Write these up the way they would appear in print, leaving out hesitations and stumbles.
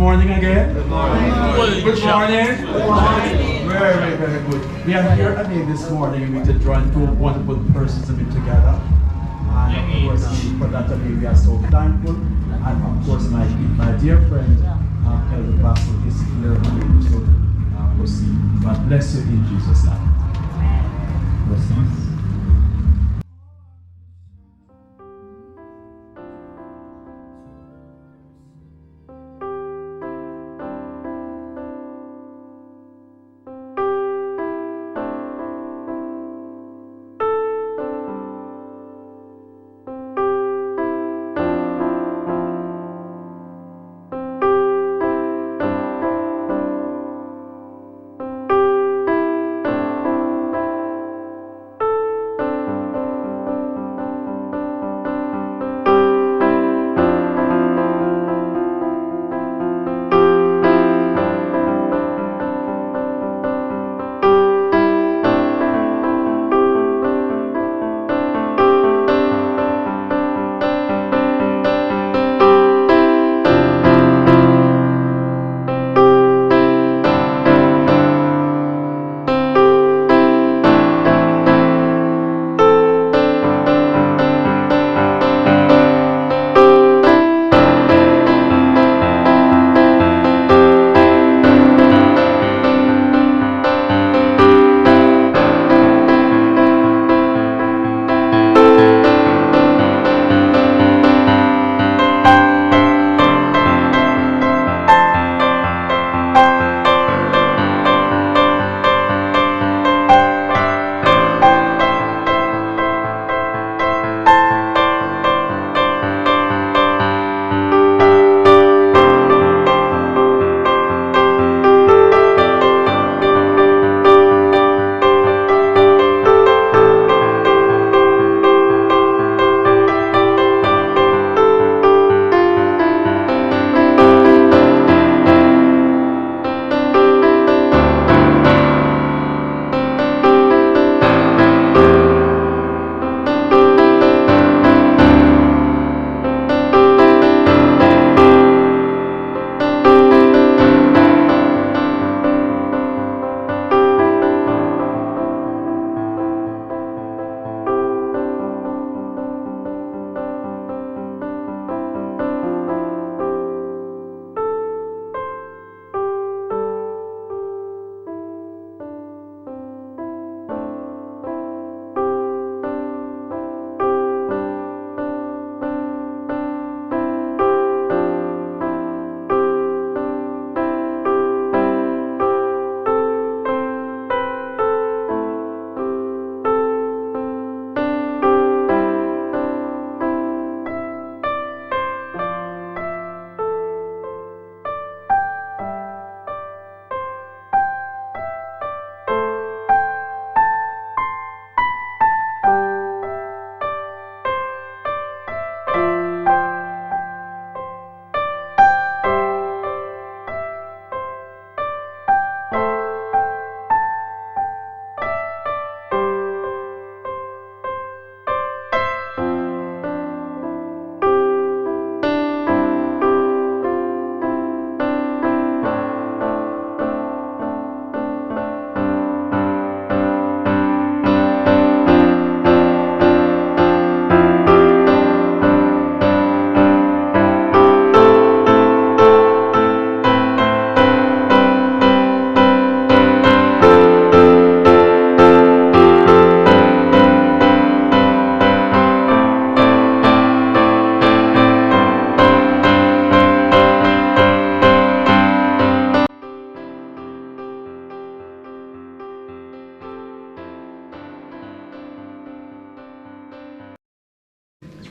morning again. Good morning. Good morning. Very, very good. We are here again this morning to join two wonderful persons to be together. And of course, for that we are so thankful. And of course, my dear friend, Elder Basil is here to proceed. God bless you in Jesus' name. Blessings.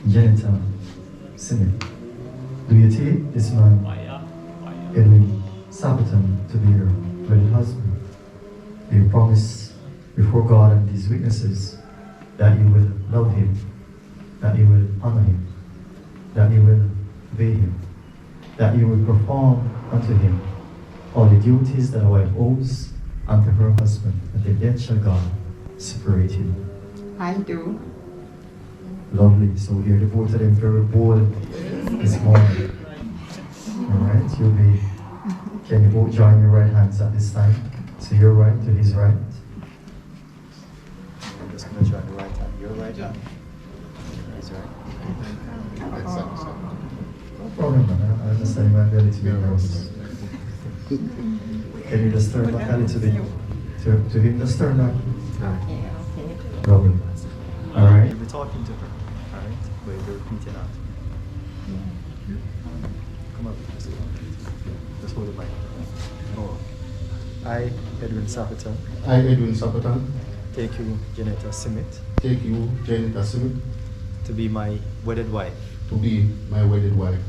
Janitor Simon. Do you take this man, Edwin Sabaton, to be your wedded husband? Do you promise before God and these witnesses that you will love him, that you will honor him, that you will obey him, that you will perform unto him all the duties that a wife owes unto her husband, until death shall God separate you? I do. Lovely. So here the both of them very bold this morning. Alright, you'll be Can you both join your right hands at this time? To your right, to his right. I'm just going to join the right hand, your right hand. His right. No problem, man. I understand my ability to be nervous. Can you just turn back a little bit? To him, just turn back. Okay. Lovely. Alright. You'll be talking to her. Alright? But you'll be repeating out. Come up. Just hold the mic. Oh. I, Edwin Sapitan. I, Edwin Sapitan, Take you, Janetta Simit, take you, Janetta Smith, to be my wedded wife, to be my wedded wife,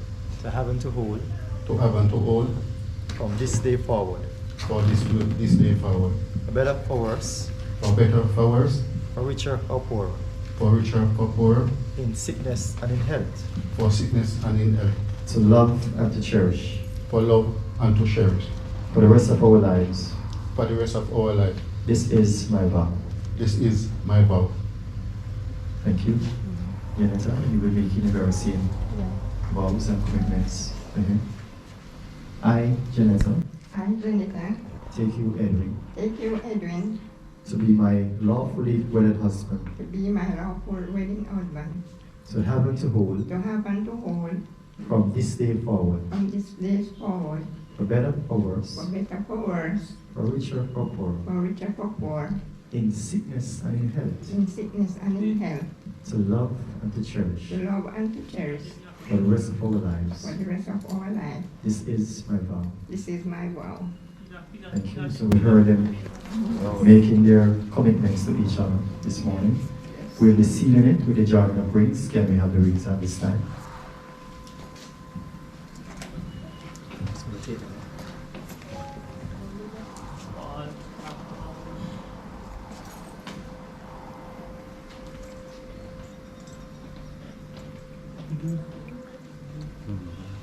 to have and to hold, to have and to hold from this day forward, for this day forward, for better, for worse, for better, for worse, for richer or poorer, for richer, for poorer, in sickness and in health, for sickness and in health, to love and to cherish, for love and to cherish, for the rest of our lives. for the rest of our life. This is my vow. This is my vow. Thank you. Janetta, you will be making the very same vows and commitments to him. I, Janetta, I, Janetta, take you, Edwin, take you, Edwin, to be my lawfully wedded husband, to be my lawful wedding husband, to have and to hold, to have and to hold from this day forward, from this day forward, for better or worse, for better, for worse, for richer or poorer, for richer, for poor, in sickness and in health, in sickness and in health, to love and to cherish, to love and to cherish for the rest of our lives. for the rest of our life. This is my vow. This is my vow. Thank you. So we heard them making their commitments to each other this morning. We'll be sealing it with the joining of rings. Can we have the rings at this time?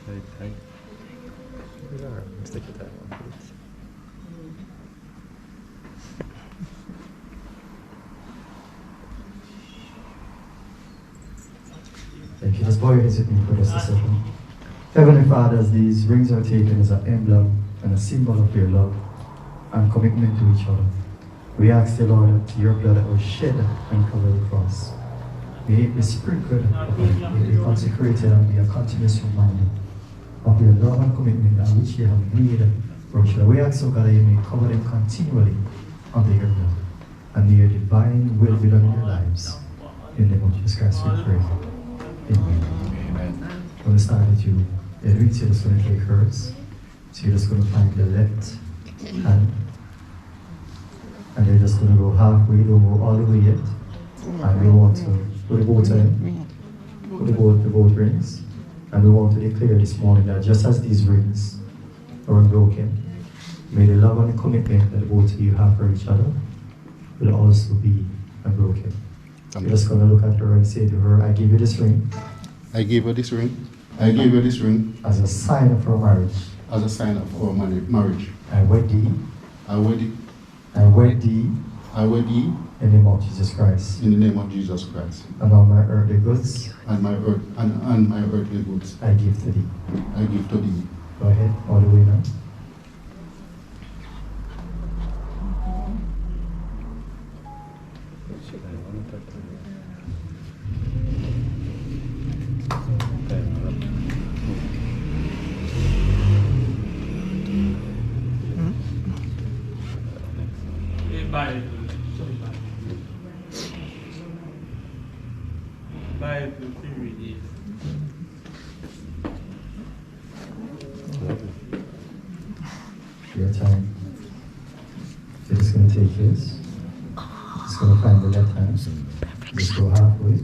Very tight. Let's take your time on it. Thank you. Just bow your heads with me for just a second. Heavenly Father, as these rings are taken as an emblem and a symbol of your love and commitment to each other, we ask the Lord that your blood that was shed and cover the cross, may it be sprinkled upon it, may it be consecrated and be a continuous reminder of your love and commitment that which you have made for each other. We ask, oh God, that you may cover them continually under your blood, and may your divine will be done in their lives. In the name of Jesus Christ we pray. Amen. I'm going to start with you. Edwin, so you're just going to take hers. So you're just going to find the left hand. And you're just going to go halfway, don't go all the way yet. And we want to put the both the both rings. And we want to declare this morning that just as these rings are unbroken, may the love and the commitment that both of you have for each other will also be unbroken. You're just going to look at her and say to her, I give you this ring. I give you this ring. I give you this ring as a sign of our marriage. as a sign of our marriage. I wed thee. I wed thee. I wed thee. I wed thee. In the name of Jesus Christ. In the name of Jesus Christ. And all my earthly goods. And my earthly goods. I give to thee. I give to thee. Go ahead, all the way now. Your time. So just going to take this. Just going to find the left hand. Just go halfway.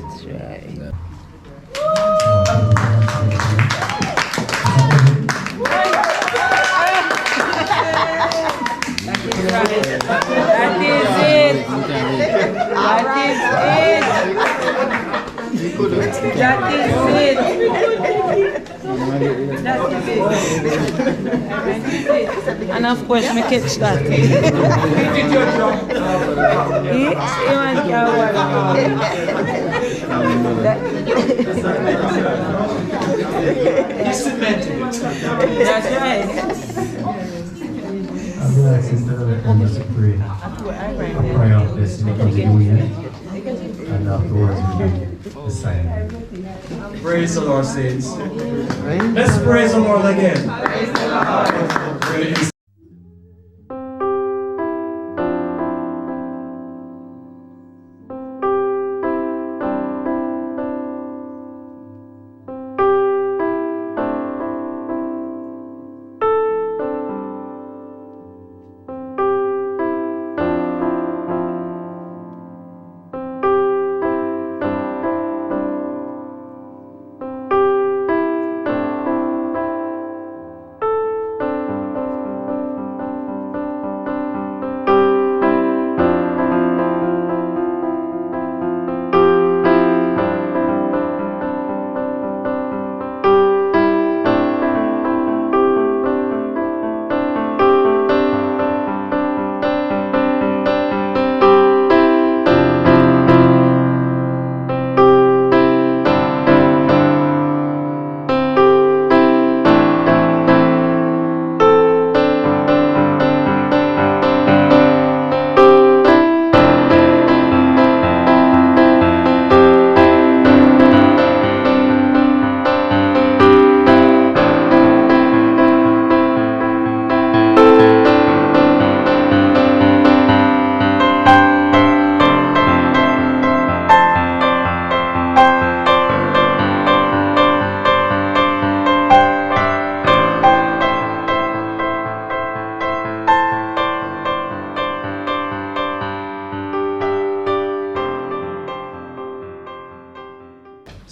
That's right. That is it. And of course, me catch that. He's cementing it. That's right. I'm relaxed Sister Elders to pray. A prayer of blessing from the union. And afterwards we'll do the sign. Praise the Lord, saints. Let's praise the Lord again. Praise.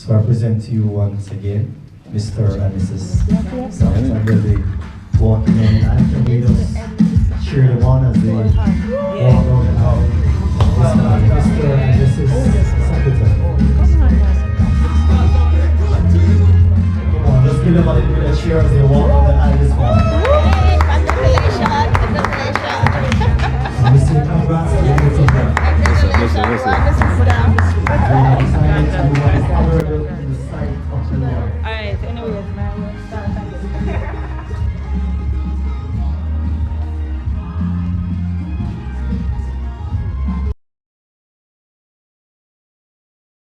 So I present to you once again, Mr. and Mrs. Sampson. Will be walking in and can we just cheer them on as they walk out the house. Mr. and Mrs.